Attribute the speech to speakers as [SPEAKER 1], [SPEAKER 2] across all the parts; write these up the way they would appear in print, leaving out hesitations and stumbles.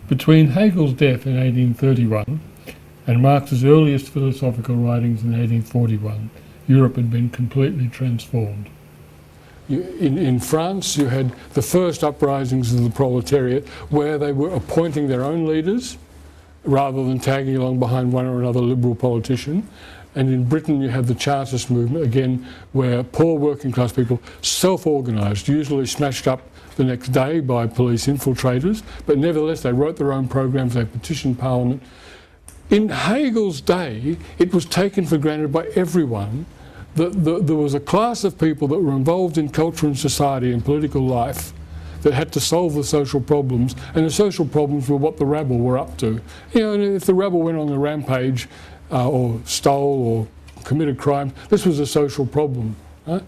[SPEAKER 1] Between Hegel's death in 1831 and Marx's earliest philosophical writings in 1841, Europe had been completely transformed.
[SPEAKER 2] In France, you had the first uprisings of the proletariat where they were appointing their own leaders rather than tagging along behind one or another liberal politician. And in Britain, you have the Chartist movement, again, where poor working class people self-organised, usually smashed up the next day by police infiltrators, but nevertheless they wrote their own programs, they petitioned Parliament. In Hegel's day, it was taken for granted by everyone that there was a class of people that were involved in culture and society and political life that had to solve the social problems, and the social problems were what the rabble were up to. You know, and if the rabble went on the rampage or stole or committed crime, this was a social problem. Right?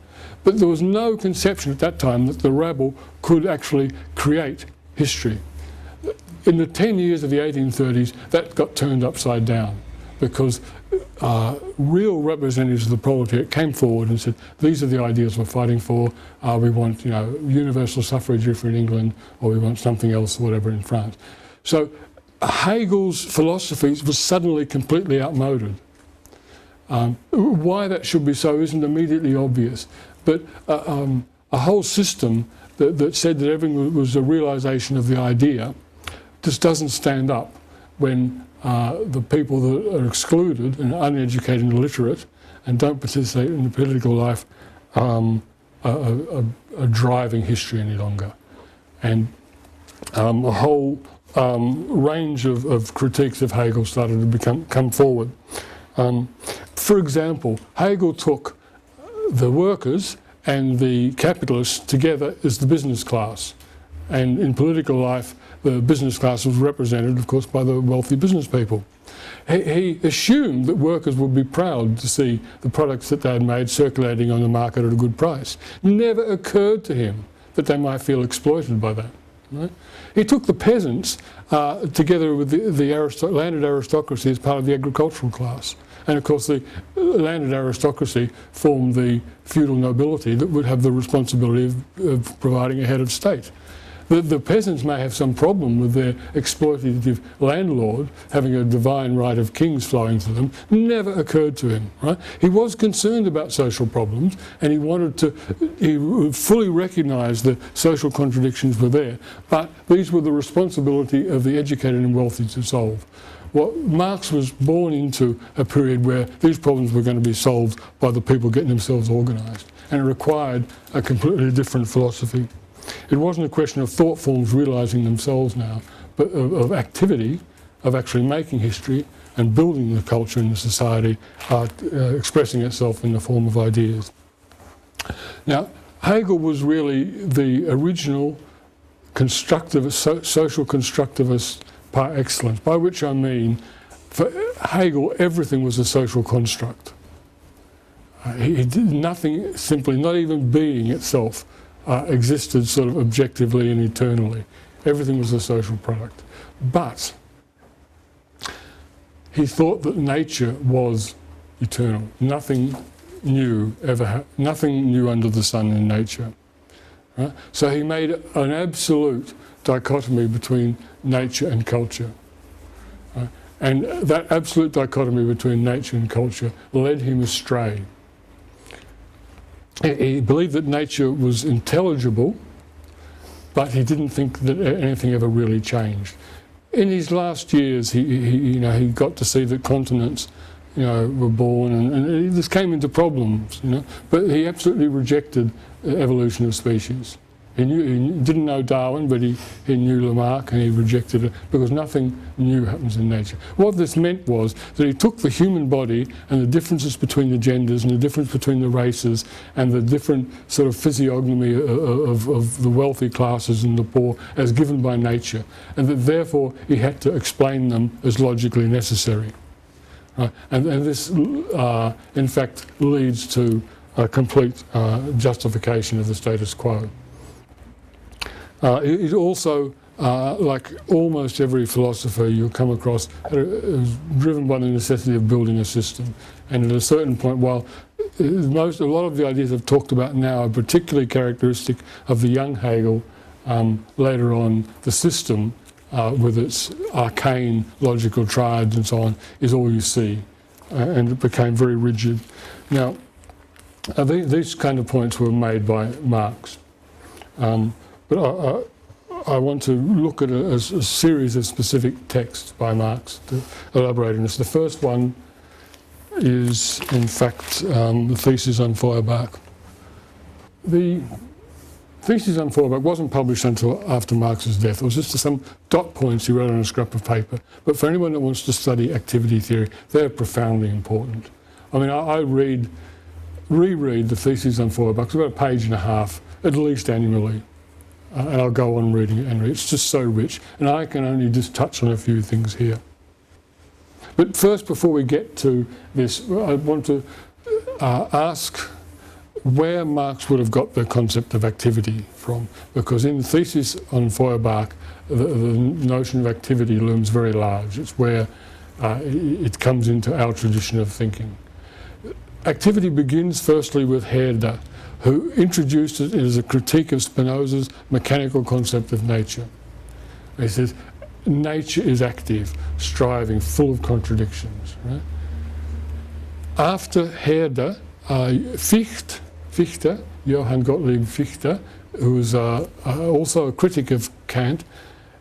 [SPEAKER 2] But there was no conception at that time that the rabble could actually create history. In the 10 years of the 1830s, that got turned upside down because real representatives of the proletariat came forward and said, these are the ideas we're fighting for. We want, you know, universal suffrage if we're in England, or we want something else, whatever, in France. So Hegel's philosophy was suddenly completely outmoded. Why that should be so isn't immediately obvious, but a whole system that said that everything was a realisation of the idea just doesn't stand up when the people that are excluded and uneducated and illiterate and don't participate in the political life are driving history any longer. And a whole range of critiques of Hegel started to come forward. For example, Hegel took the workers and the capitalists together as the business class. And in political life, the business class was represented, of course, by the wealthy business people. He assumed that workers would be proud to see the products that they had made circulating on the market at a good price. Never occurred to him that they might feel exploited by that. Right? He took the peasants together with the landed aristocracy as part of the agricultural class. And of course the landed aristocracy formed the feudal nobility that would have the responsibility of providing a head of state. The peasants may have some problem with their exploitative landlord having a divine right of kings flowing to them. Never occurred to him. Right? He was concerned about social problems, and he fully recognised the social contradictions were there, but these were the responsibility of the educated and wealthy to solve. Well, Marx was born into a period where these problems were going to be solved by the people getting themselves organised, and it required a completely different philosophy. It wasn't a question of thought forms realising themselves now, but of activity, of actually making history and building the culture in the society, expressing itself in the form of ideas. Now, Hegel was really the original constructivist, social constructivist par excellence, by which I mean, for Hegel, everything was a social construct. He did nothing simply, not even being itself, existed sort of objectively and eternally. Everything was a social product. But he thought that nature was eternal. Nothing new nothing new under the sun in nature. Right? So he made an absolute dichotomy between nature and culture. Right? And that absolute dichotomy between nature and culture led him astray. He believed that nature was intelligible, but he didn't think that anything ever really changed. In his last years, he got to see that continents, were born, and this came into problems, But he absolutely rejected the evolution of species. He didn't know Darwin, but he knew Lamarck, and he rejected it because nothing new happens in nature. What this meant was that he took the human body and the differences between the genders and the difference between the races and the different sort of physiognomy of the wealthy classes and the poor as given by nature, and that therefore he had to explain them as logically necessary. And this, in fact, leads to a complete justification of the status quo. It also, like almost every philosopher you'll come across, is driven by the necessity of building a system. And at a certain point, while a lot of the ideas I've talked about now are particularly characteristic of the young Hegel, later on the system with its arcane logical triads and so on, is all you see. And it became very rigid. Now, these kind of points were made by Marx. But I want to look at a series of specific texts by Marx to elaborate on this. The first one is, in fact, the thesis on Feuerbach. The thesis on Feuerbach wasn't published until after Marx's death. It was just some dot points he wrote on a scrap of paper. But for anyone that wants to study activity theory, they're profoundly important. I mean, I reread the thesis on Feuerbach. It's about a page and a half, at least annually. And I'll go on reading it annually. It's just so rich. And I can only just touch on a few things here. But first, before we get to this, I want to ask where Marx would have got the concept of activity from. Because in the thesis on Feuerbach, the notion of activity looms very large. It's where it comes into our tradition of thinking. Activity begins firstly with Hegel, who introduced it as a critique of Spinoza's mechanical concept of nature. He says, nature is active, striving, full of contradictions. Right? After Hegel, Fichte, Johann Gottlieb Fichte, who was also a critic of Kant,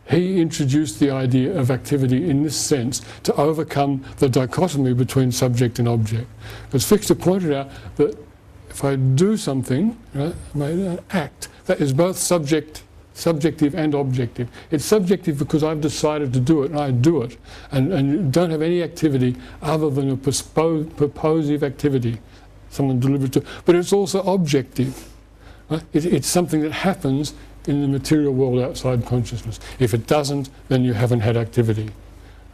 [SPEAKER 2] he introduced the idea of activity in this sense to overcome the dichotomy between subject and object. Because Fichte pointed out that if I do something, right, an act, that is both subjective and objective. It's subjective because I've decided to do it and I do it, and you don't have any activity other than a purposive activity, someone delivered to. But it's also objective. Right? It's something that happens in the material world outside consciousness. If it doesn't, then you haven't had activity.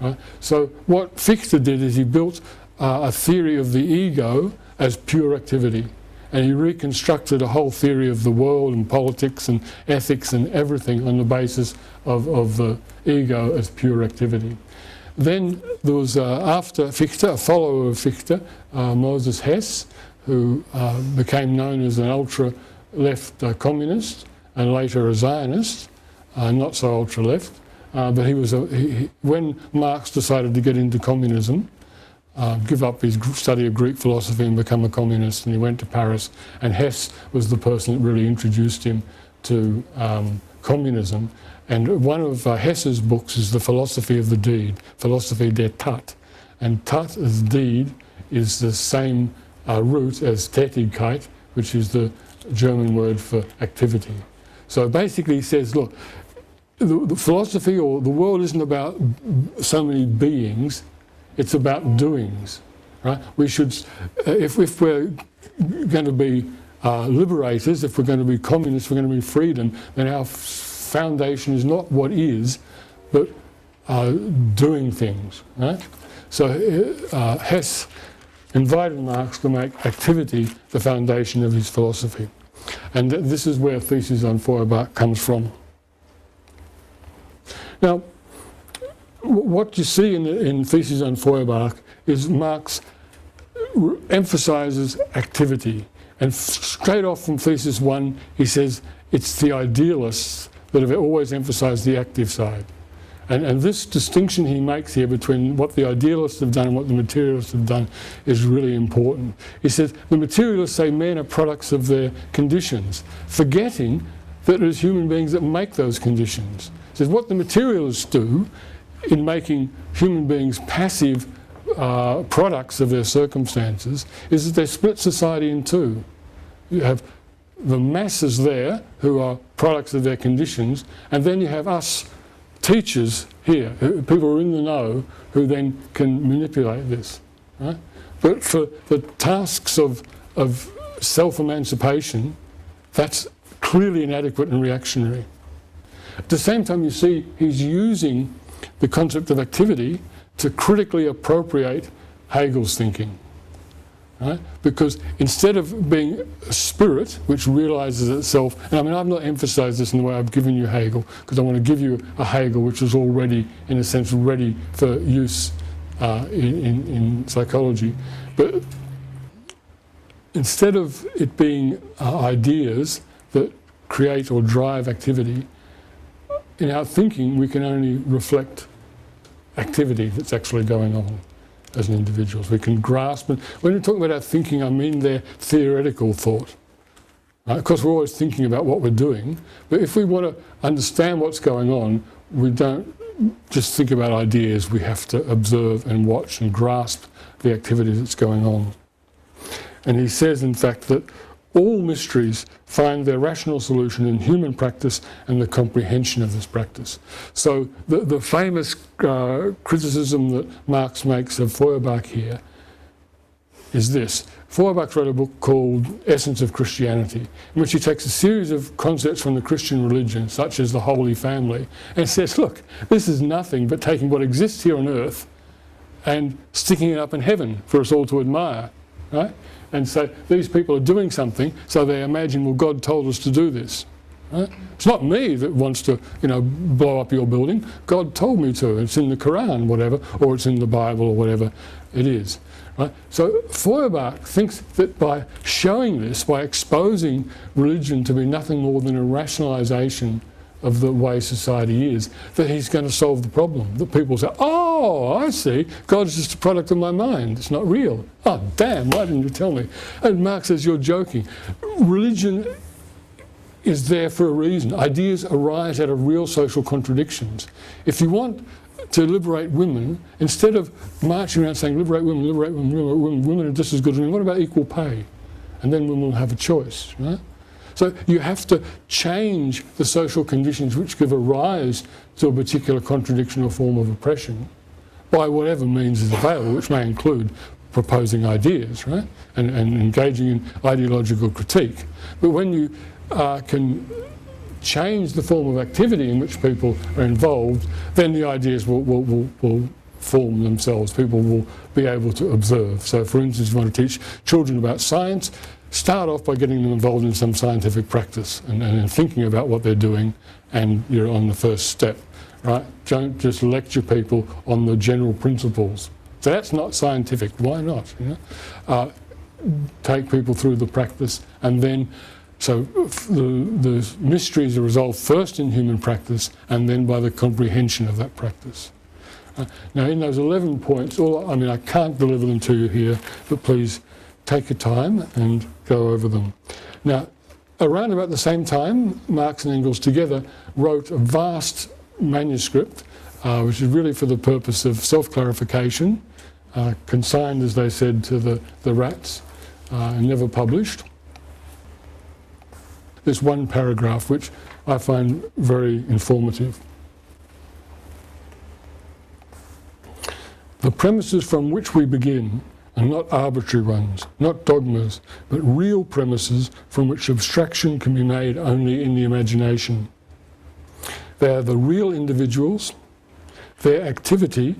[SPEAKER 2] Right? So what Fichte did is he built a theory of the ego as pure activity. And he reconstructed a whole theory of the world and politics and ethics and everything on the basis of the ego as pure activity. Then there was, after Fichte, a follower of Fichte, Moses Hess, who became known as an ultra-left communist and later a Zionist, not so ultra-left. But he was when Marx decided to get into communism, give up his study of Greek philosophy and become a communist, and he went to Paris, and Hess was the person that really introduced him to communism. And one of Hess's books is The Philosophy of the Deed, Philosophie der Tat. And Tat as deed is the same root as Tätigkeit, which is the German word for activity. So basically he says, look, the philosophy or the world isn't about so many beings, it's about doings, right? We should, if we're going to be liberators, if we're going to be communists, we're going to be freedom, then our foundation is not what is, but doing things, right? So Hess invited Marx to make activity the foundation of his philosophy. And this is where thesis on Feuerbach comes from. Now, what you see in thesis on Feuerbach is Marx emphasizes activity. And straight off from thesis 1, he says it's the idealists that have always emphasized the active side. And this distinction he makes here between what the idealists have done and what the materialists have done is really important. He says the materialists say men are products of their conditions, forgetting that it is human beings that make those conditions. He says what the materialists do in making human beings passive products of their circumstances is that they split society in two. You have the masses there who are products of their conditions, and then you have us teachers here, people who are in the know, who then can manipulate this. Right? But for the tasks of self-emancipation, that's clearly inadequate and reactionary. At the same time, you see he's using the concept of activity to critically appropriate Hegel's thinking. Right? Because instead of being a spirit which realizes itself, and I mean I've not emphasized this in the way I've given you Hegel, because I want to give you a Hegel which is already, in a sense, ready for use in psychology. But instead of it being ideas that create or drive activity, in our thinking, we can only reflect activity that's actually going on as individuals. We can grasp it. When we're talking about our thinking, I mean their theoretical thought. Right? Of course, we're always thinking about what we're doing, but if we want to understand what's going on, we don't just think about ideas. We have to observe and watch and grasp the activity that's going on. And he says, in fact, that all mysteries find their rational solution in human practice and the comprehension of this practice. So the famous criticism that Marx makes of Feuerbach here is this. Feuerbach wrote a book called Essence of Christianity, in which he takes a series of concepts from the Christian religion, such as the Holy Family, and says, look, this is nothing but taking what exists here on earth and sticking it up in heaven for us all to admire, right? And so these people are doing something, so they imagine, well, God told us to do this. Right? It's not me that wants to, blow up your building. God told me to. It's in the Quran, whatever, or it's in the Bible, or whatever it is. Right? So Feuerbach thinks that by showing this, by exposing religion to be nothing more than a rationalisation of the way society is, that he's going to solve the problem. That people say, oh, I see, God's just a product of my mind, it's not real. Oh, damn, why didn't you tell me? And Marx says, you're joking. Religion is there for a reason. Ideas arise out of real social contradictions. If you want to liberate women, instead of marching around saying, liberate women, liberate women, liberate women, women are just as good as men, what about equal pay? And then women will have a choice, right? So you have to change the social conditions which give a rise to a particular contradiction or form of oppression by whatever means is available, which may include proposing ideas, right? And engaging in ideological critique. But when you can change the form of activity in which people are involved, then the ideas will form themselves. People will be able to observe. So, for instance, if you want to teach children about science, start off by getting them involved in some scientific practice and thinking about what they're doing, and you're on the first step, right? Don't just lecture people on the general principles. So that's not scientific. Why not? Take people through the practice, and then so the mysteries are resolved first in human practice and then by the comprehension of that practice. Now, in those 11 points, I can't deliver them to you here, but please take your time and go over them. Now, around about the same time, Marx and Engels together wrote a vast manuscript, which is really for the purpose of self-clarification, consigned, as they said, to the rats, and never published. This one paragraph, which I find very informative. The premises from which we begin are not arbitrary ones, not dogmas, but real premises from which abstraction can be made only in the imagination. They are the real individuals, their activity,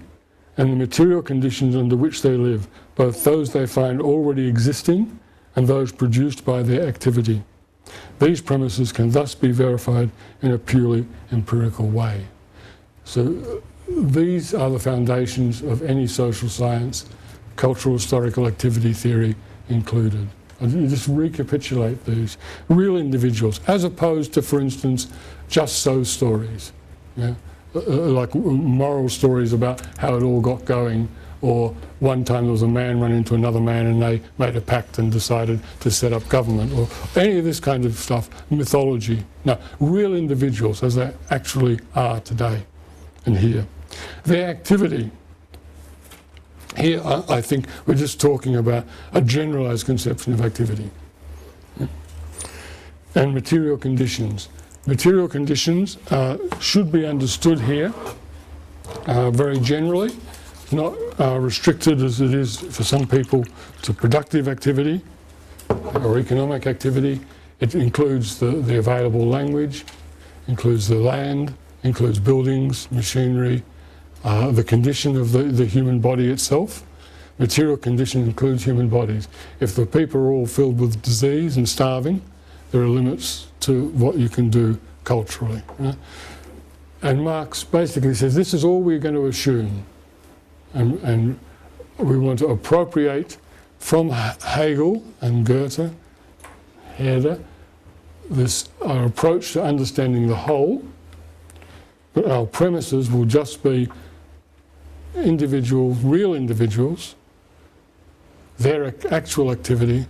[SPEAKER 2] and the material conditions under which they live, both those they find already existing and those produced by their activity. These premises can thus be verified in a purely empirical way. So these are the foundations of any social science, cultural historical activity theory included. I'll just recapitulate these. Real individuals, as opposed to, for instance, just so stories. Like moral stories about how it all got going, or one time there was a man ran into another man and they made a pact and decided to set up government, or any of this kind of stuff, mythology. No, real individuals as they actually are today and here. Their activity. Here I think we're just talking about a generalised conception of activity. And material conditions. Material conditions should be understood here very generally, not restricted as it is for some people to productive activity or economic activity. It includes the available language, includes the land, includes buildings, machinery, the condition of the human body itself. Material condition includes human bodies. If the people are all filled with disease and starving, there are limits to what you can do culturally. And Marx basically says this is all we're going to assume. And we want to appropriate from Hegel and Goethe, Herder, this our approach to understanding the whole, But our premises will just be real individuals, their actual activity,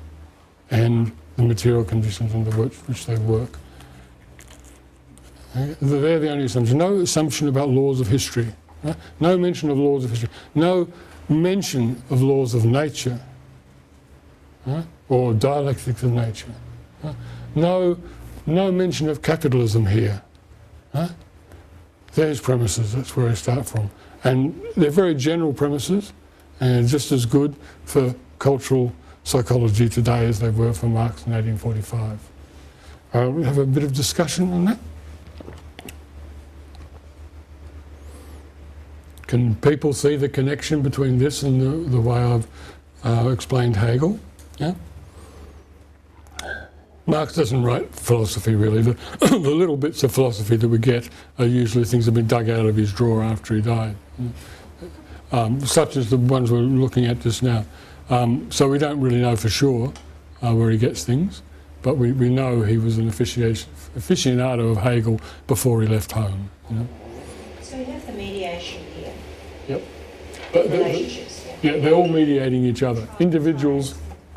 [SPEAKER 2] and the material conditions under which they work. They're the only assumptions. No assumption about laws of history. No mention of laws of history. No mention of laws of nature, or dialectics of nature. No mention of capitalism here. There's premises, that's where I start from. And they're very general premises, and just as good for cultural psychology today as they were for Marx in 1845. We have a bit of discussion on that. Can people see the connection between this and the way I've explained Hegel? Yeah? Marx doesn't write philosophy really. The little bits of philosophy that we get are usually things that have been dug out of his drawer after he died, such as the ones we're looking at just now. So we don't really know for sure where he gets things, but we know he was an aficionado of Hegel before he left home. You know?
[SPEAKER 3] So you have the mediation here.
[SPEAKER 2] Yep. But
[SPEAKER 3] relationships.
[SPEAKER 2] Yeah, they're all mediating each other. Individuals,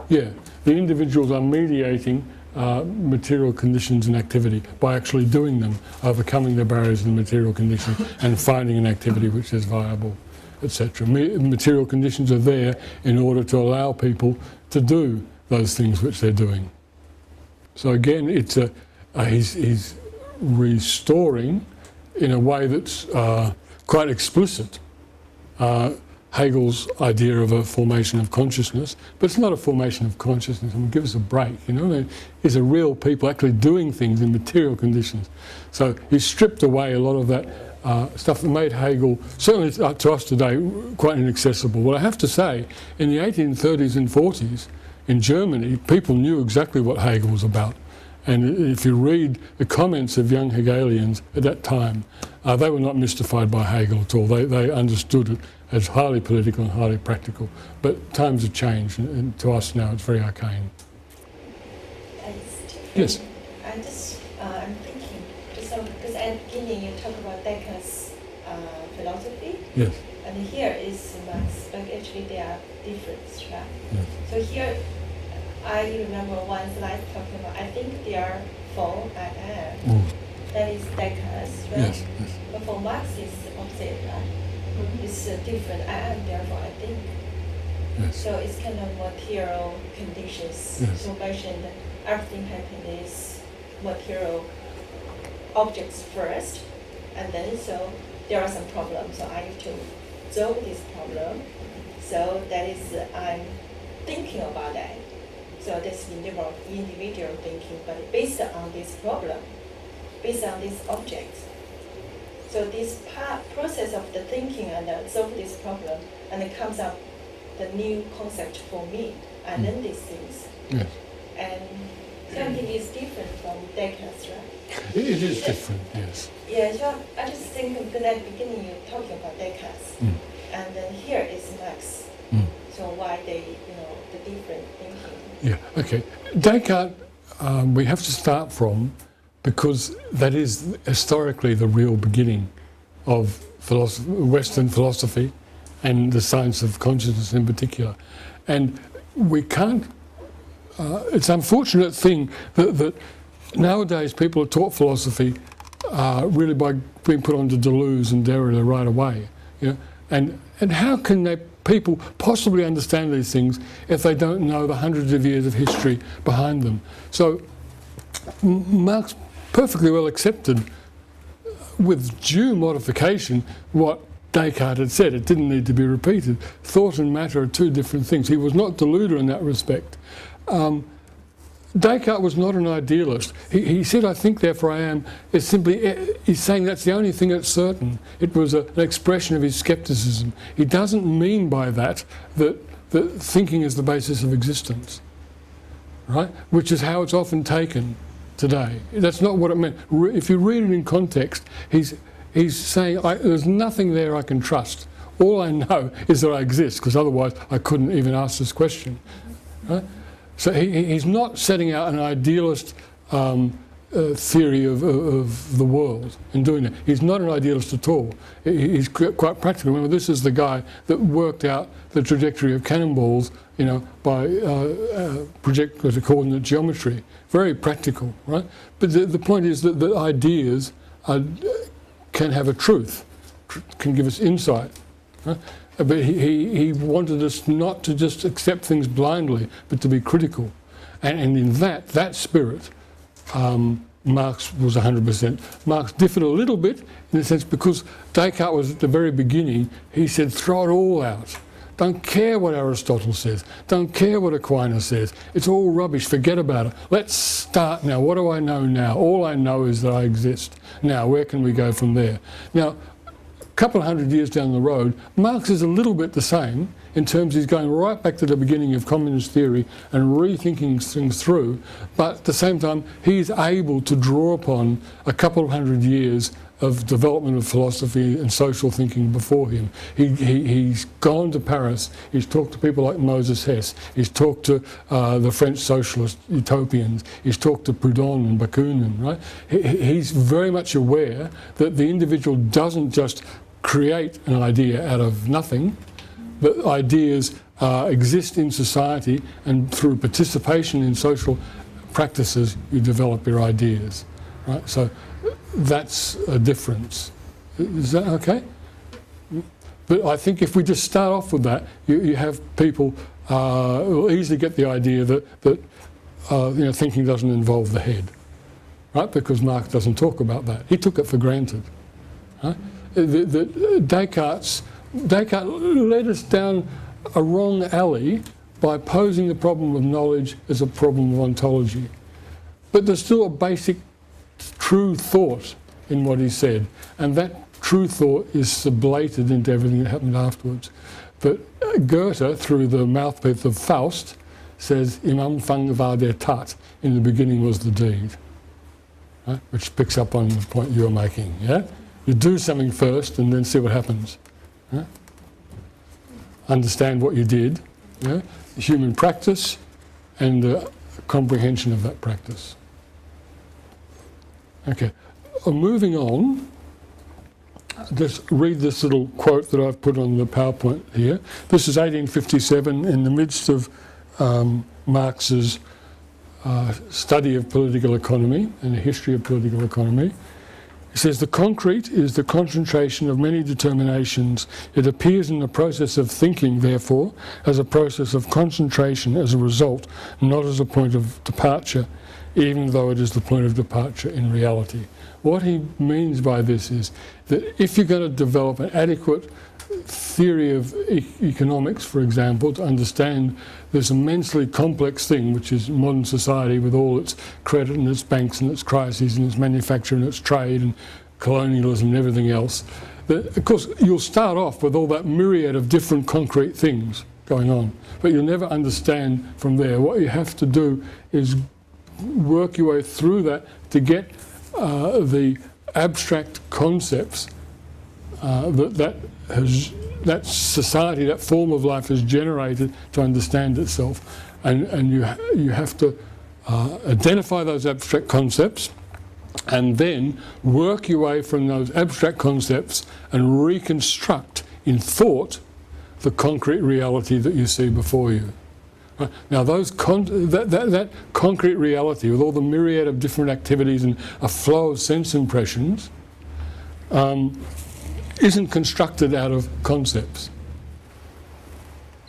[SPEAKER 2] yeah, the individuals are mediating material conditions and activity by actually doing them, overcoming the barriers in the material conditions and finding an activity which is viable, etc. Material conditions are there in order to allow people to do those things which they're doing. So again, it's he's restoring in a way that's quite explicit Hegel's idea of a formation of consciousness, but it's not a formation of consciousness. I mean, give us a break, you know. These are real people actually doing things in material conditions. So he stripped away a lot of that stuff that made Hegel, certainly to us today, quite inaccessible. Well, I have to say, in the 1830s and 40s, in Germany, people knew exactly what Hegel was about. And if you read the comments of young Hegelians at that time, they were not mystified by Hegel at all. They understood it as highly political and highly practical. But times have changed, and to us now it's very arcane. Yes?
[SPEAKER 3] I'm thinking, because at the beginning you talk about Descartes' philosophy,
[SPEAKER 2] yes.
[SPEAKER 3] And here is Marx, but actually they are different, right?
[SPEAKER 2] Yes.
[SPEAKER 3] So here, I remember one slide talking about, I think they are for I am. That is Descartes, right?
[SPEAKER 2] Yes, yes.
[SPEAKER 3] But for Marx, it's opposite, right? It's different. I am, therefore I think.
[SPEAKER 2] Yes.
[SPEAKER 3] So it's kind of material conditions.
[SPEAKER 2] Yes.
[SPEAKER 3] So mentioned everything happens is material objects first, and then so there are some problems. So I need to solve this problem. So that is I'm thinking about that. So that's individual thinking, but based on this problem, based on this object. So this process of the thinking and solve this problem, and it comes up the new concept for me. I learn these things.
[SPEAKER 2] Yes.
[SPEAKER 3] And something is different from Descartes, right?
[SPEAKER 2] It is different, yes.
[SPEAKER 3] Yeah, so I just think because at the beginning you're talking about Descartes, and then here is Marx. So why they, the different thinking?
[SPEAKER 2] Yeah, okay. Descartes, we have to start from, because that is historically the real beginning of Western philosophy and the science of consciousness in particular. And we can't, it's an unfortunate thing that nowadays people are taught philosophy really by being put onto Deleuze and Derrida right away. You know? And how can people possibly understand these things if they don't know the hundreds of years of history behind them? So Marx perfectly well accepted, with due modification, what Descartes had said. It didn't need to be repeated. Thought and matter are two different things. He was not deluded in that respect. Descartes was not an idealist. He said, I think, therefore I am, is simply, he's saying that's the only thing that's certain. It was an expression of his scepticism. He doesn't mean by that thinking is the basis of existence, right? Which is how it's often taken today. That's not what it meant. If you read it in context, he's saying, there's nothing there I can trust. All I know is that I exist, because otherwise I couldn't even ask this question, right? So he's not setting out an idealist theory of the world in doing that. He's not an idealist at all. He's quite practical. Remember, this is the guy that worked out the trajectory of cannonballs, you know, by coordinate geometry. Very practical, right? But the point is that the ideas can have a truth, can give us insight. Right? But he wanted us not to just accept things blindly, but to be critical. And in that spirit, Marx was 100%. Marx differed a little bit in the sense because Descartes was at the very beginning, he said, throw it all out. Don't care what Aristotle says. Don't care what Aquinas says. It's all rubbish. Forget about it. Let's start now. What do I know now? All I know is that I exist. Now, where can we go from there? Now, a couple of hundred years down the road, Marx is a little bit the same in terms he's going right back to the beginning of communist theory and rethinking things through, but at the same time he's able to draw upon a couple of hundred years of development of philosophy and social thinking before him. He's gone to Paris, he's talked to people like Moses Hess, he's talked to the French socialist utopians, he's talked to Proudhon and Bakunin, right? He's very much aware that the individual doesn't just create an idea out of nothing, but ideas exist in society, and through participation in social practices you develop your ideas, right? So that's a difference. Is that okay? But I think if we just start off with that, you have people who easily get the idea that you know, thinking doesn't involve the head, right? Because Marx doesn't talk about that. He took it for granted. Right? Descartes led us down a wrong alley by posing the problem of knowledge as a problem of ontology. But there's still a basic true thought in what he said, and that true thought is sublated into everything that happened afterwards. But Goethe, through the mouthpiece of Faust, says, Im Anfang war der Tat, in the beginning was the deed, right? Which picks up on the point you're making. Yeah? You do something first and then see what happens. Yeah? Understand what you did, yeah? Human practice and the comprehension of that practice. Okay, moving on, just read this little quote that I've put on the PowerPoint here. This is 1857, in the midst of Marx's study of political economy and the history of political economy. He says, the concrete is the concentration of many determinations. It appears in the process of thinking, therefore, as a process of concentration as a result, not as a point of departure, even though it is the point of departure in reality. What he means by this is that if you're going to develop an adequate theory of economics, for example, to understand this immensely complex thing, which is modern society with all its credit and its banks and its crises and its manufacture and its trade and colonialism and everything else, that, of course, you'll start off with all that myriad of different concrete things going on, but you'll never understand from there. What you have to do is work your way through that to get the abstract concepts that society, that form of life has generated to understand itself. And you have to identify those abstract concepts and then work your way from those abstract concepts and reconstruct in thought the concrete reality that you see before you. Now, that concrete reality, with all the myriad of different activities and a flow of sense impressions, isn't constructed out of concepts.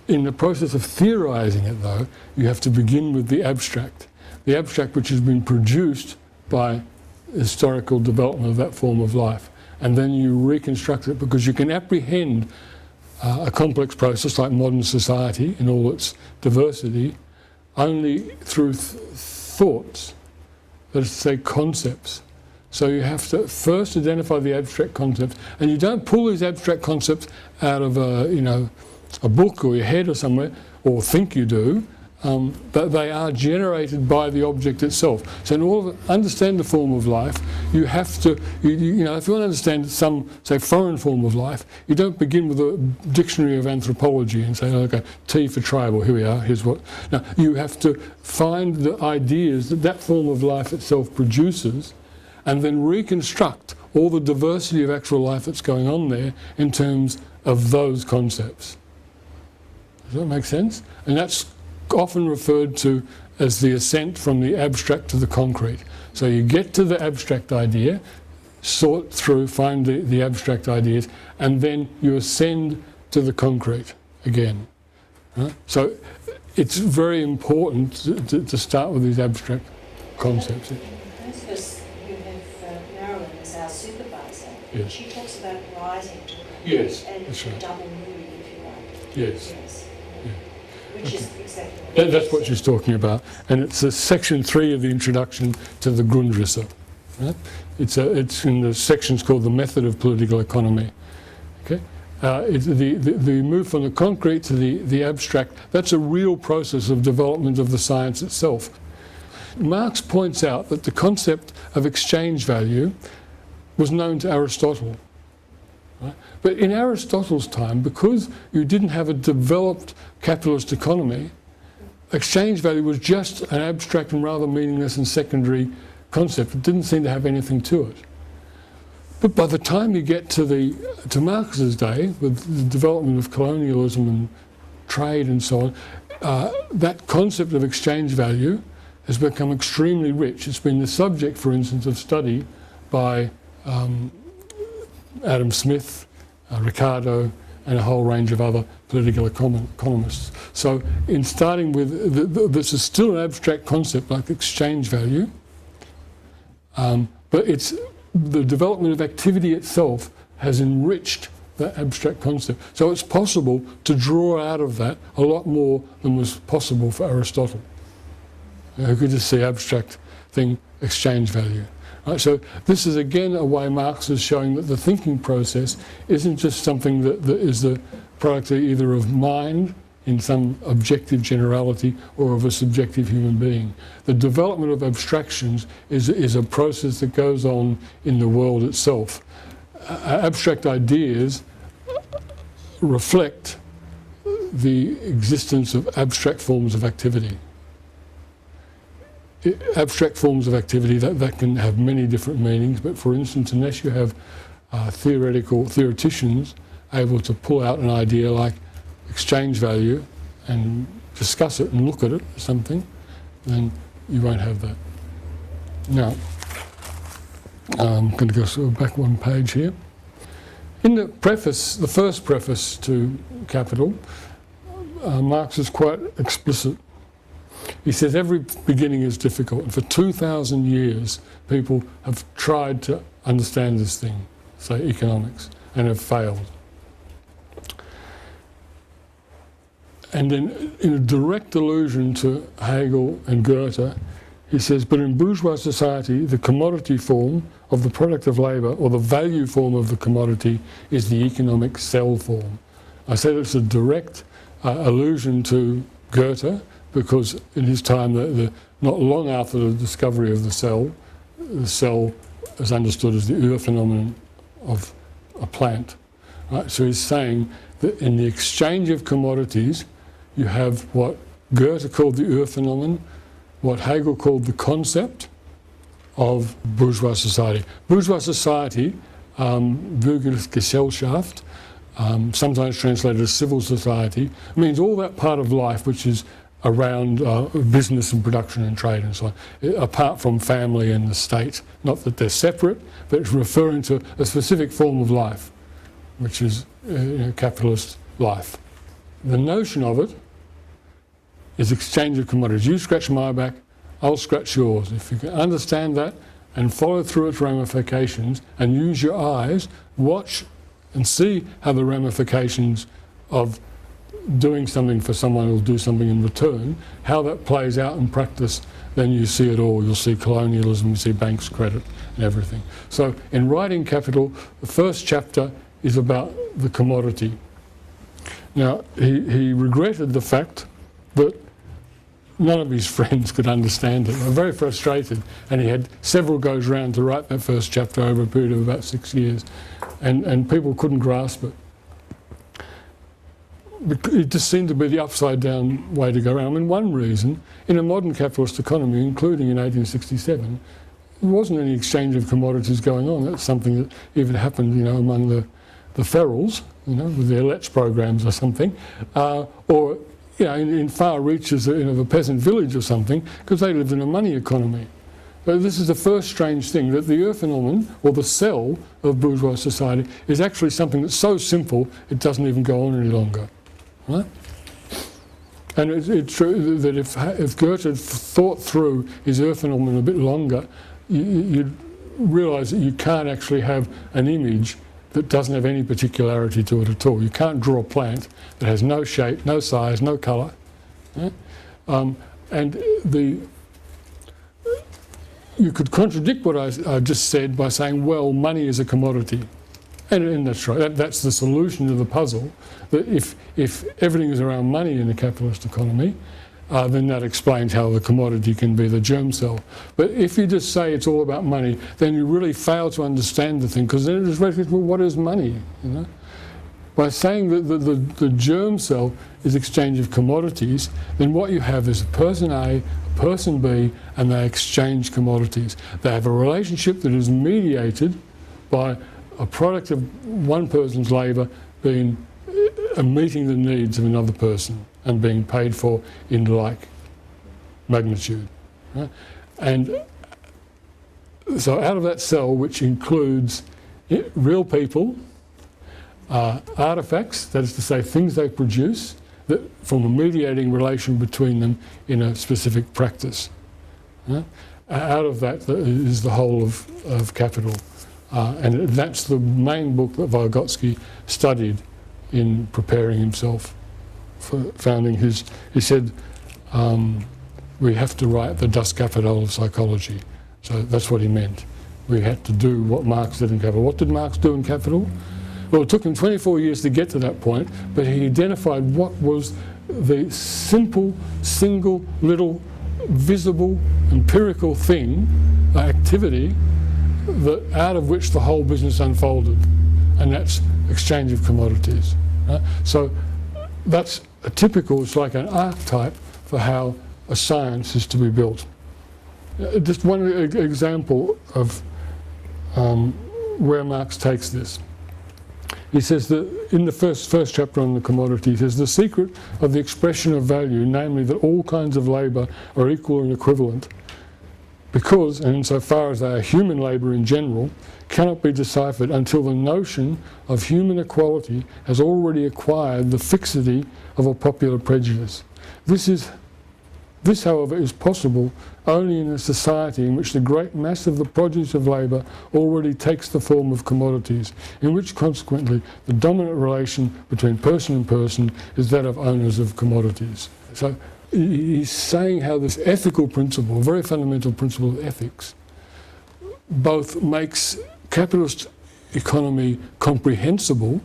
[SPEAKER 2] In the process of theorising it, though, you have to begin with the abstract which has been produced by historical development of that form of life, and then you reconstruct it, because you can apprehend a complex process like modern society in all its diversity only through thoughts, that is to say concepts. So you have to first identify the abstract concepts, and you don't pull these abstract concepts out of a book or your head or somewhere, or think you do. but they are generated by the object itself. So in order to understand the form of life, you have to, you know, if you want to understand some, say, foreign form of life, you don't begin with a dictionary of anthropology and say, okay, T for tribal, here we are, here's what. Now, you have to find the ideas that that form of life itself produces and then reconstruct all the diversity of actual life that's going on there in terms of those concepts. Does that make sense? And that's often referred to as the ascent from the abstract to the concrete. So you get to the abstract idea, sort through, find the abstract ideas, and then you ascend to the concrete again. Right? So it's very important to start with these abstract concepts.
[SPEAKER 4] Because you have Marilyn as our supervisor.
[SPEAKER 2] Yes.
[SPEAKER 4] She talks about rising to the
[SPEAKER 2] Yes,
[SPEAKER 4] and
[SPEAKER 2] that's right.
[SPEAKER 4] double moving, if you like.
[SPEAKER 2] Yes.
[SPEAKER 4] Which is exactly what
[SPEAKER 2] That's what she's talking about, and it's section 3 of the introduction to the Grundrisse. Right? It's in the sections called the method of political economy. Okay, it's the move from the concrete to the abstract. That's a real process of development of the science itself. Marx points out that the concept of exchange value was known to Aristotle. Right? But in Aristotle's time, because you didn't have a developed capitalist economy, exchange value was just an abstract and rather meaningless and secondary concept. It didn't seem to have anything to it. But by the time you get to Marx's day, with the development of colonialism and trade and so on, that concept of exchange value has become extremely rich. It's been the subject, for instance, of study by Adam Smith, Ricardo, and a whole range of other political economists. So in starting with, this is still an abstract concept like exchange value, but it's the development of activity itself has enriched that abstract concept. So it's possible to draw out of that a lot more than was possible for Aristotle, who could just see abstract thing, exchange value. Right, so this is again a way Marx is showing that the thinking process isn't just something that is the product either of mind in some objective generality or of a subjective human being. The development of abstractions is a process that goes on in the world itself. Abstract ideas reflect the existence of abstract forms of activity. Abstract forms of activity that can have many different meanings, but for instance, unless you have theoreticians able to pull out an idea like exchange value and discuss it and look at it or something, then you won't have that. Now, I'm going to go back one page here. In the preface, the first preface to Capital, Marx is quite explicit. He says every beginning is difficult, and for 2,000 years people have tried to understand this thing, say economics, and have failed. And then in a direct allusion to Hegel and Goethe, he says, but in bourgeois society, the commodity form of the product of labour, or the value form of the commodity, is the economic cell form. I said it's a direct allusion to Goethe, because in his time, not long after the discovery of the cell is understood as the Urphenomenon of a plant. Right? So he's saying that in the exchange of commodities, you have what Goethe called the Urphenomenon, what Hegel called the concept of bourgeois society. Bourgeois society, Bürgerliche Gesellschaft, sometimes translated as civil society, means all that part of life which is around business and production and trade and so on, apart from family and the state. Not that they're separate, but it's referring to a specific form of life, which is capitalist life. The notion of it is exchange of commodities. You scratch my back, I'll scratch yours. If you can understand that and follow through its ramifications and use your eyes, watch and see how the ramifications of doing something for someone who'll do something in return, how that plays out in practice, then you see it all. You'll see colonialism, you see banks' credit and everything. So in writing Capital, the first chapter is about the commodity. Now, he regretted the fact that none of his friends could understand it. They were very frustrated, and he had several goes round to write that first chapter over a period of about 6 years, and people couldn't grasp it. It just seemed to be the upside-down way to go around. I mean, one reason, in a modern capitalist economy, including in 1867, there wasn't any exchange of commodities going on. That's something that even happened, you know, among the ferals, you know, with their Let's programs or something, or you know, in far reaches of a peasant village or something, because they lived in a money economy. But this is the first strange thing, that the Urphenomen, or the cell of bourgeois society, is actually something that's so simple it doesn't even go on any longer. Right? And it's true that if Goethe had thought through his Urphenomen a bit longer, you'd realise that you can't actually have an image that doesn't have any particularity to it at all. You can't draw a plant that has no shape, no size, no colour. Yeah? You could contradict what I just said by saying, well, money is a commodity. And that's right, that's the solution to the puzzle, that if everything is around money in a capitalist economy, then that explains how the commodity can be the germ cell. But if you just say it's all about money, then you really fail to understand the thing, because then it is basically, well, what is money? You know? By saying that the germ cell is exchange of commodities, then what you have is a person A, a person B, and they exchange commodities. They have a relationship that is mediated by a product of one person's labour being meeting the needs of another person and being paid for in like magnitude. Right? And so out of that cell, which includes real people, artefacts, that is to say things they produce, that from a mediating relation between them in a specific practice. Right? Out of that is the whole of capital. And that's the main book that Vygotsky studied in preparing himself for founding his. He said, we have to write the Das Kapital of psychology. So that's what he meant. We had to do what Marx did in Capital. What did Marx do in Capital? Well, it took him 24 years to get to that point, but he identified what was the simple, single, little, visible, empirical thing, activity, that out of which the whole business unfolded, and that's exchange of commodities. Right? So that's a typical, it's like an archetype for how a science is to be built. Just one example of where Marx takes this. He says that in the first chapter on the commodity, he says the secret of the expression of value, namely that all kinds of labour are equal and equivalent, because, and insofar as they are human labour in general, cannot be deciphered until the notion of human equality has already acquired the fixity of a popular prejudice. This, however, is possible only in a society in which the great mass of the produce of labour already takes the form of commodities, in which consequently the dominant relation between person and person is that of owners of commodities. So he's saying how this ethical principle, a very fundamental principle of ethics, both makes capitalist economy comprehensible,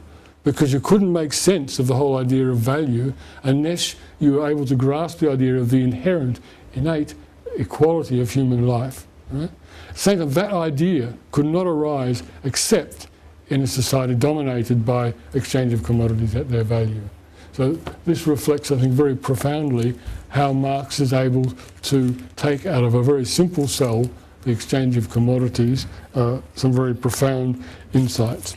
[SPEAKER 2] because you couldn't make sense of the whole idea of value unless you were able to grasp the idea of the inherent, innate equality of human life. Right? Saying that idea could not arise except in a society dominated by exchange of commodities at their value. So this reflects, I think, very profoundly how Marx is able to take out of a very simple cell, the exchange of commodities, some very profound insights.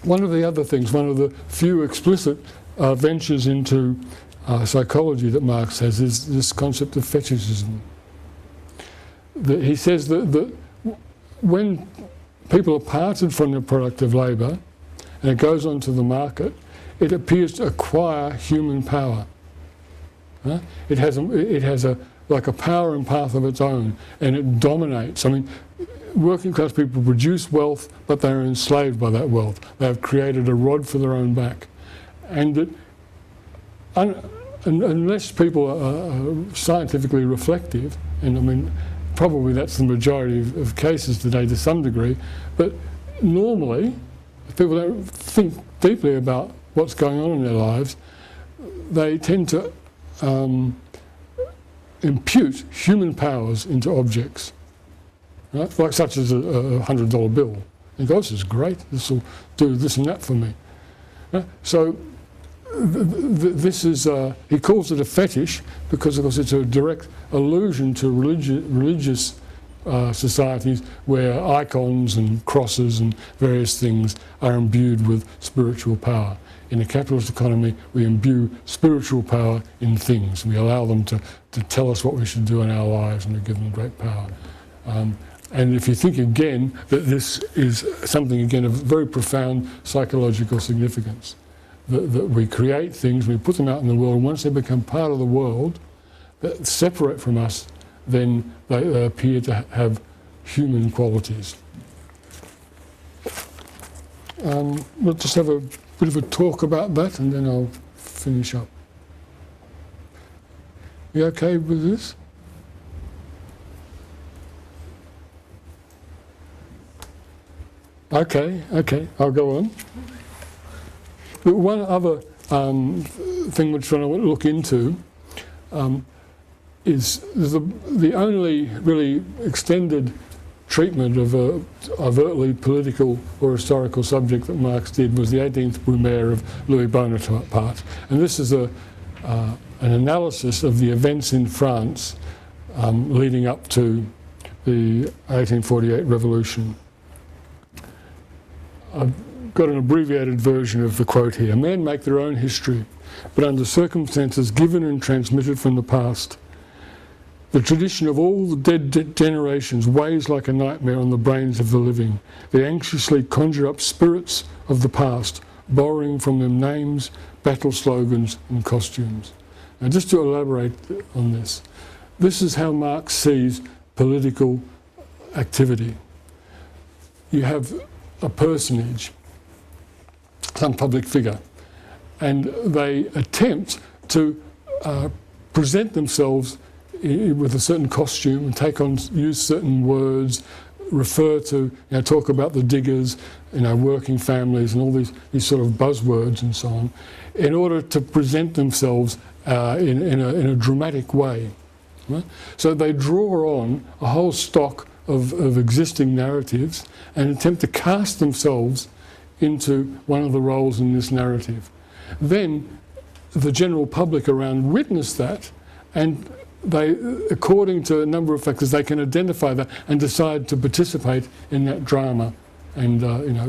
[SPEAKER 2] One of the other things, one of the few explicit ventures into psychology that Marx has is this concept of fetishism. He says that when people are parted from the product of labour and it goes onto the market, it appears to acquire human power. It has like a power and path of its own, and it dominates. I mean, working class people produce wealth, but they are enslaved by that wealth. They have created a rod for their own back. And that unless people are scientifically reflective, and I mean, probably that's the majority of cases today to some degree, but normally, if people don't think deeply about what's going on in their lives, they tend to impute human powers into objects, right? Like such as a $100 bill. You go, this is great, this will do this and that for me. So this is, he calls it a fetish because of course it's a direct allusion to religious societies where icons and crosses and various things are imbued with spiritual power. In a capitalist economy, we imbue spiritual power in things. We allow them to tell us what we should do in our lives, and we give them great power. And if you think again that this is something, again, of very profound psychological significance, that we create things, we put them out in the world, and once they become part of the world, that separate from us, then they appear to have human qualities. We'll just have a bit of a talk about that, and then I'll finish up. You okay with this? Okay, I'll go on. But one other thing we're trying to look into is the only really extended treatment of a overtly political or historical subject that Marx did was the 18th Brumaire of Louis Bonaparte. And this is an analysis of the events in France leading up to the 1848 revolution. I've got an abbreviated version of the quote here. Men make their own history, but under circumstances given and transmitted from the past. The tradition of all the dead generations weighs like a nightmare on the brains of the living. They anxiously conjure up spirits of the past, borrowing from them names, battle slogans and costumes. Now just to elaborate on this, this is how Marx sees political activity. You have a personage, some public figure, and they attempt to present themselves with a certain costume and use certain words, refer to, talk about the diggers, working families and all these sort of buzzwords and so on, in order to present themselves in a dramatic way. Right? So they draw on a whole stock of existing narratives and attempt to cast themselves into one of the roles in this narrative. Then the general public around witness that, and they, according to a number of factors, they can identify that and decide to participate in that drama and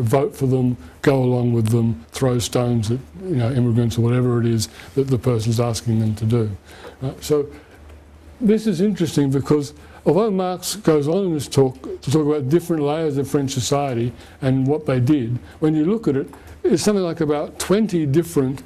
[SPEAKER 2] vote for them, go along with them, throw stones at immigrants or whatever it is that the person's asking them to do. So this is interesting because although Marx goes on in this talk to talk about different layers of French society and what they did, when you look at it, it's something like about 20 different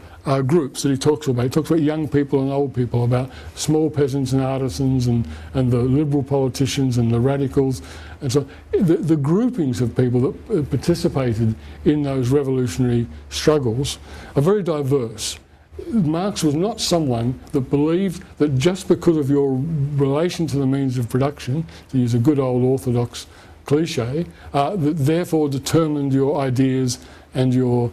[SPEAKER 2] groups that he talks about. He talks about young people and old people, about small peasants and artisans and the liberal politicians and the radicals. And so the groupings of people that participated in those revolutionary struggles are very diverse. Marx was not someone that believed that just because of your relation to the means of production, to use a good old orthodox cliche, that therefore determined your ideas and your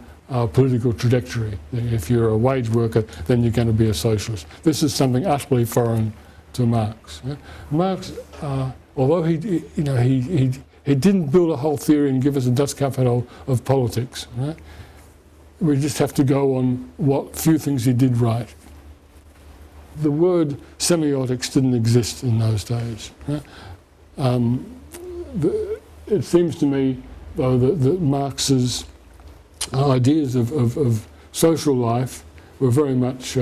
[SPEAKER 2] political trajectory. If you're a wage worker, then you're going to be a socialist. This is something utterly foreign to Marx. Marx, although he didn't build a whole theory and give us a dust capital of politics. Right? We just have to go on what few things he did right. The word semiotics didn't exist in those days. Right? It seems to me, though, that Marx's ideas of social life were very much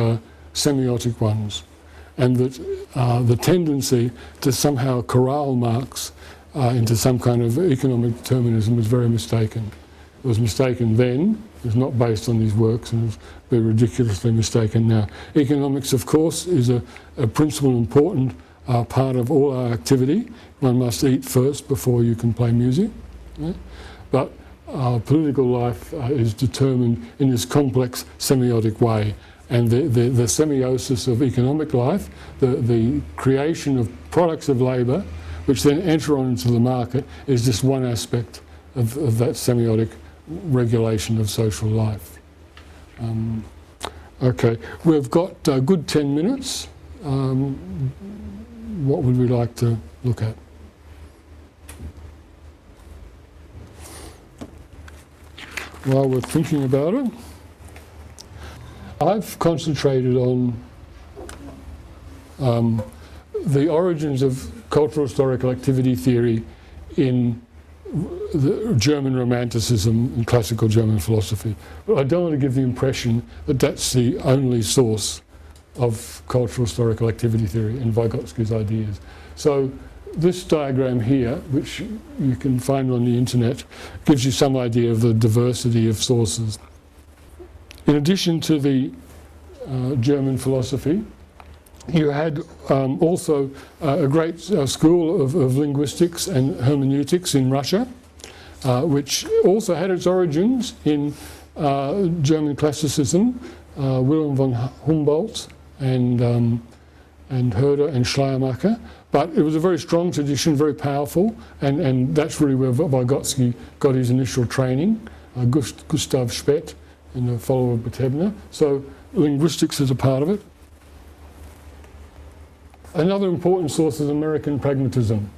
[SPEAKER 2] semiotic ones, and that the tendency to somehow corral Marx into some kind of economic determinism was very mistaken. It was mistaken then, it was not based on these works, and it would be ridiculously mistaken now. Economics, of course, is a principal important part of all our activity. One must eat first before you can play music. Right? But political life is determined in this complex semiotic way. And the semiosis of economic life, the creation of products of labour, which then enter on into the market, is just one aspect of that semiotic regulation of social life. Okay, we've got a good 10 minutes. what would we like to look at? While we're thinking about it, I've concentrated on the origins of cultural historical activity theory in the German Romanticism and classical German philosophy. But I don't want to give the impression that that's the only source of cultural historical activity theory and Vygotsky's ideas. So this diagram here, which you can find on the internet, gives you some idea of the diversity of sources. In addition to the German philosophy, you had also a great school of linguistics and hermeneutics in Russia, which also had its origins in German classicism, Wilhelm von Humboldt and Herder and Schleiermacher. But it was a very strong tradition, very powerful, and that's really where Vygotsky got his initial training, Gustav Speth, and a follower of Botebna. So linguistics is a part of it. Another important source is American pragmatism.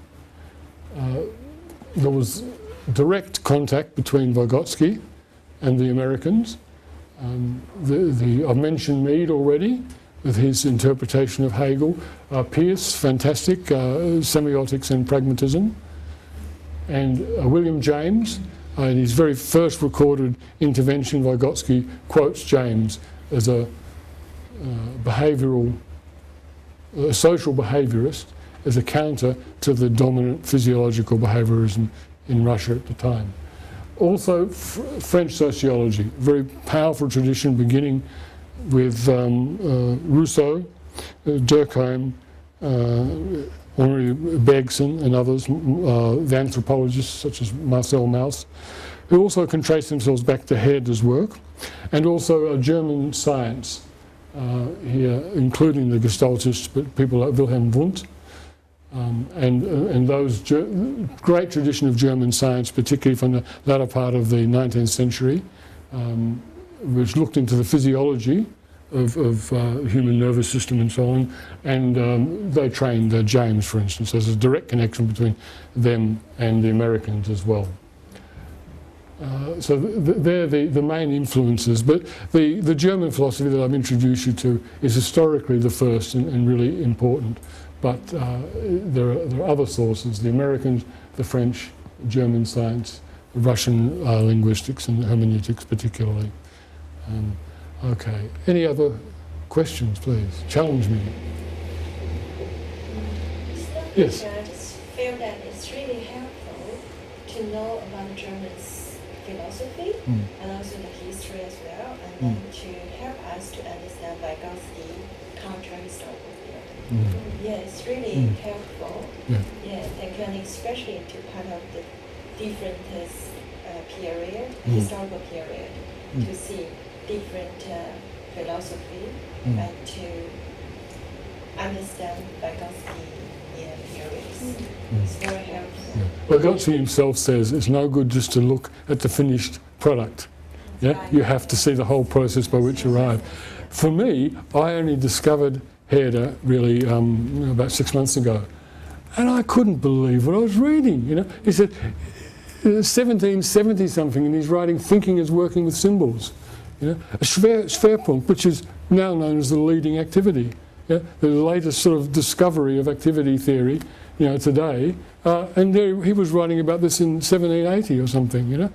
[SPEAKER 2] There was direct contact between Vygotsky and the Americans. I've mentioned Mead already, with his interpretation of Hegel. Peirce, fantastic, semiotics and pragmatism. And William James, in his very first recorded intervention, Vygotsky quotes James as a social behaviourist, as a counter to the dominant physiological behaviourism in Russia at the time. Also, French sociology, very powerful tradition beginning with Rousseau, Durkheim, Henri Bergson and others, the anthropologists such as Marcel Mauss, who also can trace themselves back to Herder's work, and also German science here, including the Gestaltists, but people like Wilhelm Wundt, and those great tradition of German science, particularly from the latter part of the 19th century, which looked into the physiology of human nervous system and so on, and they trained James, for instance. There's a direct connection between them and the Americans as well. So they're the main influences, but the German philosophy that I've introduced you to is historically the first and really important, but there are other sources, the Americans, the French, German science, Russian linguistics and hermeneutics particularly. Okay, any other questions, please? Challenge me. Yes?
[SPEAKER 3] I just feel that it's really helpful to know about German's philosophy and also the history as well, and then to help us to understand Vygotsky counter-historical theory. Yeah, it's really helpful. Yeah, thank you, and especially to part of the different period, historical period, to see different philosophy and to understand Vygotsky theories. It's very helpful.
[SPEAKER 2] Vygotsky himself says it's no good just to look at the finished product. Yeah, you have to see the whole process by which you arrive. For me, I only discovered Herder really about 6 months ago, and I couldn't believe what I was reading. You know, he said 1770 something, and he's writing thinking is working with symbols. You know, a Schwerpunkt, which is now known as the leading activity. Yeah? The latest sort of discovery of activity theory, you know, today. And there, he was writing about this in 1780 or something, you know.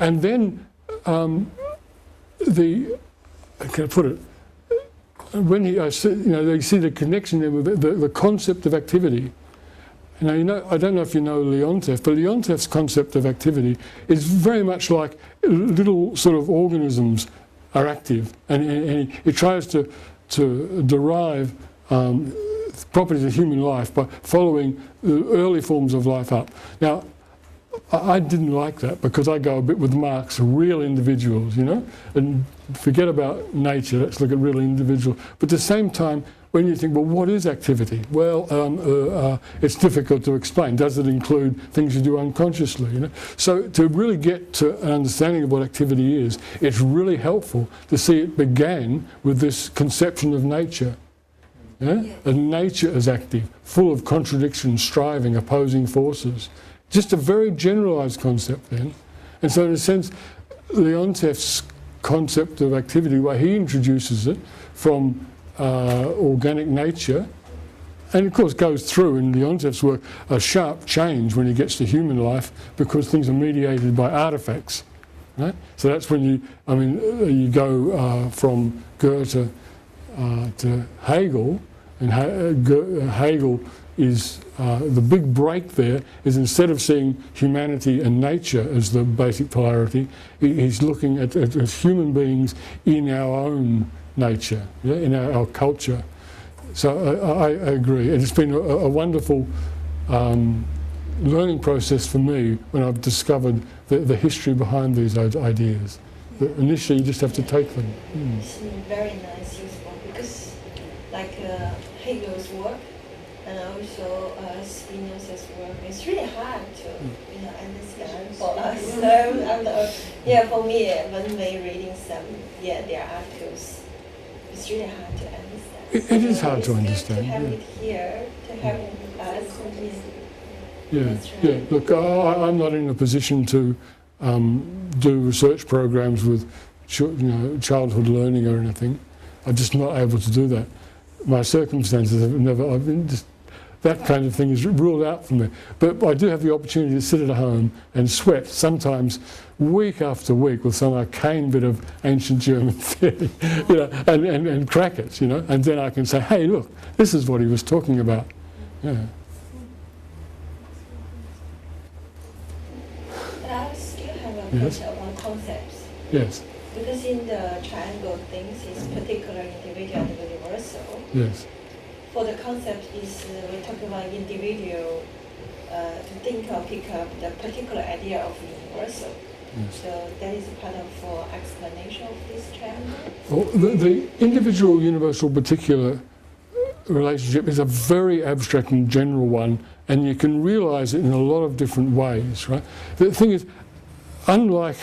[SPEAKER 2] And then I can't put it. When you know, you see the connection there with the concept of activity. Now, you know, I don't know if you know Leontief, but Leontief's concept of activity is very much like little sort of organisms are active, and he tries to derive properties of human life by following the early forms of life up. Now, I didn't like that because I go a bit with Marx, real individuals, you know, and forget about nature, let's look at real individuals. But at the same time, when you think, well, what is activity? Well, it's difficult to explain. Does it include things you do unconsciously? You know? So to really get to an understanding of what activity is, it's really helpful to see it began with this conception of nature. Yeah? And nature is active, full of contradiction, striving, opposing forces. Just a very generalised concept then. And so in a sense, Leontief's concept of activity, where he introduces it from organic nature, and of course goes through in Leontief's work a sharp change when he gets to human life, because things are mediated by artefacts. Right? So that's when you go from Goethe to Hegel, and Hegel is the big break there is, instead of seeing humanity and nature as the basic polarity, he's looking at human beings in our own nature, yeah, in our culture. So I agree. And it's been a wonderful learning process for me when I've discovered the history behind these ideas. But initially, you just have to take them.
[SPEAKER 3] It's very nice, useful, because like Hegel's work and also Spinoza's work, it's really hard to understand for us. So, for me, when we're reading their articles, it's really hard to understand.
[SPEAKER 2] It is hard to understand.
[SPEAKER 3] To have it here, to have it with us.
[SPEAKER 2] Yeah. Look, I'm not in a position to do research programs with childhood learning or anything. I'm just not able to do that. My circumstances have I've been just, that kind of thing is ruled out for me. But I do have the opportunity to sit at home and sweat, sometimes week after week, with some arcane bit of ancient German theory, and crack it, and then I can say, hey, look, this is what he was talking about. Yeah.
[SPEAKER 3] But I still have a question on concepts.
[SPEAKER 2] Yes.
[SPEAKER 3] Because in the triangle things is particular, individual, and universal.
[SPEAKER 2] Yes.
[SPEAKER 3] For the concept is we talk about individual to think or pick up the particular idea of universal.
[SPEAKER 2] Yes.
[SPEAKER 3] So that is part of explanation of this triangle.
[SPEAKER 2] Well, the individual, universal, particular relationship is a very abstract and general one, and you can realise it in a lot of different ways, right? The thing is, unlike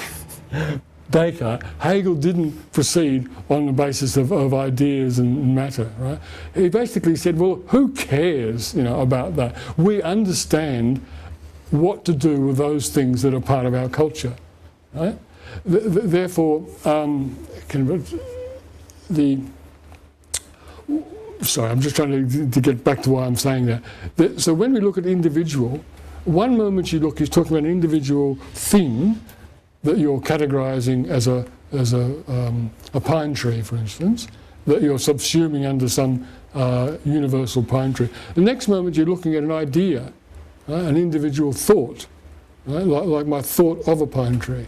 [SPEAKER 2] Descartes, Hegel didn't proceed on the basis of ideas and matter, right? He basically said, well, who cares, about that? We understand what to do with those things that are part of our culture, right? Therefore, sorry, I'm just trying to get back to why I'm saying that. So when we look at individual, one moment he's talking about an individual thing that you're categorising as a pine tree, for instance, that you're subsuming under some universal pine tree. The next moment you're looking at an idea, right? An individual thought, right? like my thought of a pine tree.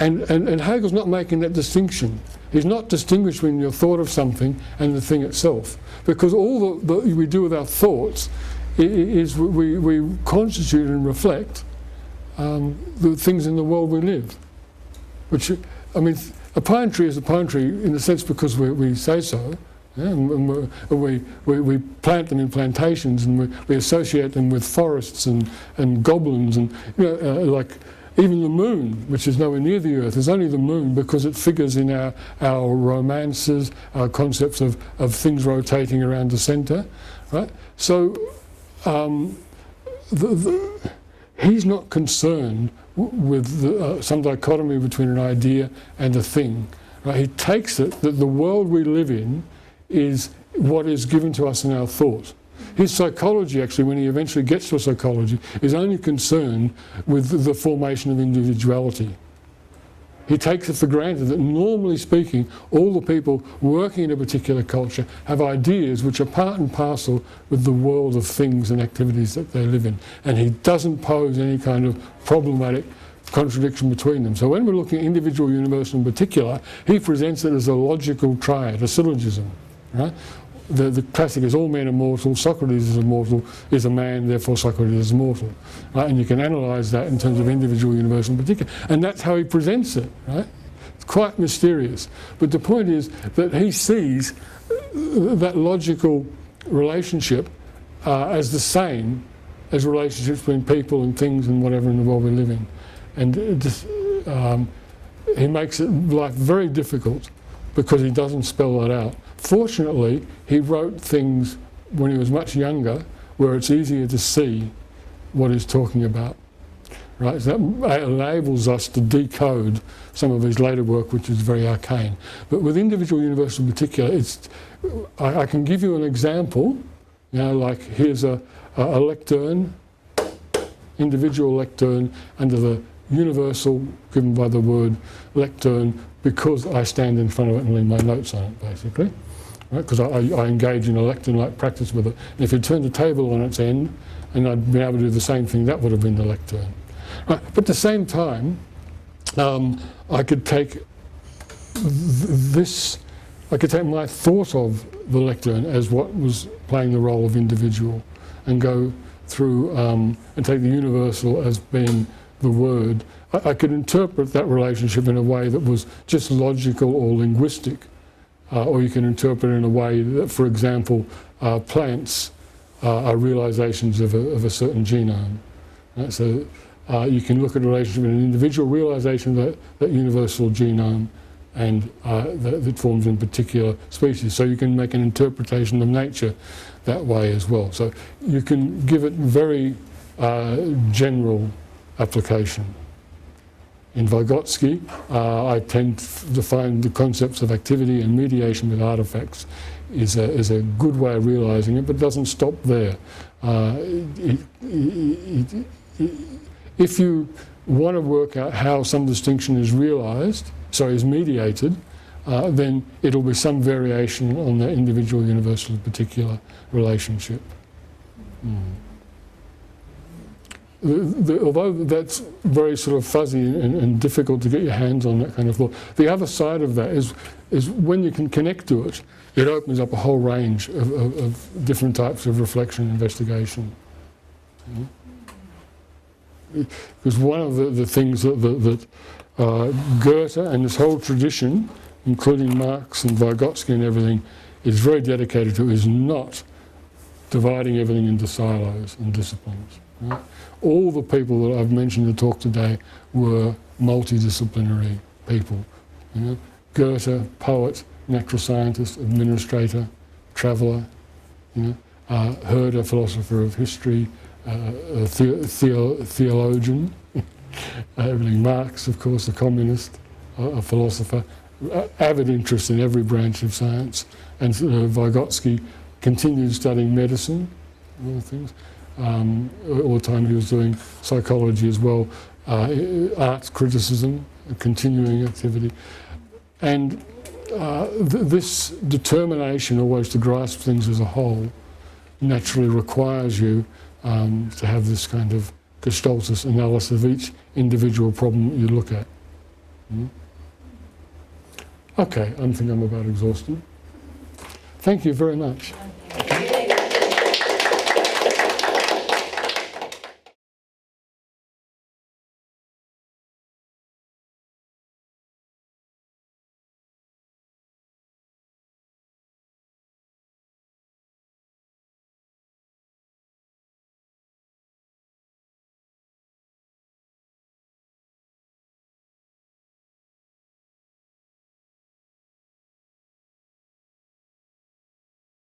[SPEAKER 2] And Hegel's not making that distinction. He's not distinguishing your thought of something and the thing itself, because all that we do with our thoughts is we constitute and reflect the things in the world we live. Which, a pine tree is a pine tree in a sense because we say so. Yeah, and we plant them in plantations, and we associate them with forests and goblins, and like even the moon, which is nowhere near the Earth, is only the moon because it figures in our romances, our concepts of things rotating around the centre, right? So he's not concerned with some dichotomy between an idea and a thing. Right? He takes it that the world we live in is what is given to us in our thought. His psychology, actually, when he eventually gets to psychology, is only concerned with the formation of individuality. He takes it for granted that, normally speaking, all the people working in a particular culture have ideas which are part and parcel with the world of things and activities that they live in. And he doesn't pose any kind of problematic contradiction between them. So when we're looking at individual, universal in particular, he presents it as a logical triad, a syllogism. Right? The classic is all men are mortal, Socrates is immortal, is a man, therefore Socrates is mortal. Right? And you can analyse that in terms of individual, universal in particular. And that's how he presents it. Right? It's quite mysterious. But the point is that he sees that logical relationship as the same as relationships between people and things and whatever in the world we live in. And he makes life very difficult because he doesn't spell that out. Fortunately, he wrote things when he was much younger where it's easier to see what he's talking about. Right? So that enables us to decode some of his later work, which is very arcane. But with individual universals in particular, I can give you an example. You know, like here's a lectern, individual lectern under the universal given by the word lectern, because I stand in front of it and leave my notes on it, basically. Right? Because I engage in a lectern-like practice with it. And if you turn the table on its end, and I'd been able to do the same thing, that would have been the lectern. Right. But at the same time, I could take I could take my thought of the lectern as what was playing the role of individual, and go through and take the universal as being the word. I could interpret that relationship in a way that was just logical or linguistic, or you can interpret it in a way that, for example, plants are realizations of a certain genome. Right? So you can look at a relationship in an individual realization of that universal genome, and that forms in particular species. So you can make an interpretation of nature that way as well. So you can give it very general application. In Vygotsky, I tend to find the concepts of activity and mediation with artifacts is a good way of realizing it, but doesn't stop there. If you want to work out how some distinction is is mediated, then it'll be some variation on the individual universal particular relationship. Although that's very sort of fuzzy and difficult to get your hands on, that kind of thought, the other side of that is when you can connect to it, it opens up a whole range of different types of reflection and investigation. Because one of the things that Goethe and this whole tradition, including Marx and Vygotsky and everything, is very dedicated to is not dividing everything into silos and disciplines. Right? All the people that I've mentioned in the talk today were multidisciplinary people. You know? Goethe, poet, natural scientist, administrator, traveller, Herder, philosopher of history, theologian, everything. Marx, of course, a communist, a philosopher, avid interest in every branch of science, and Vygotsky continued studying medicine, all things. All the time he was doing psychology as well, arts criticism, continuing activity, and this determination always to grasp things as a whole naturally requires you to have this kind of gestaltist analysis of each individual problem that you look at. Okay, I think I'm about exhausted. Thank you very much.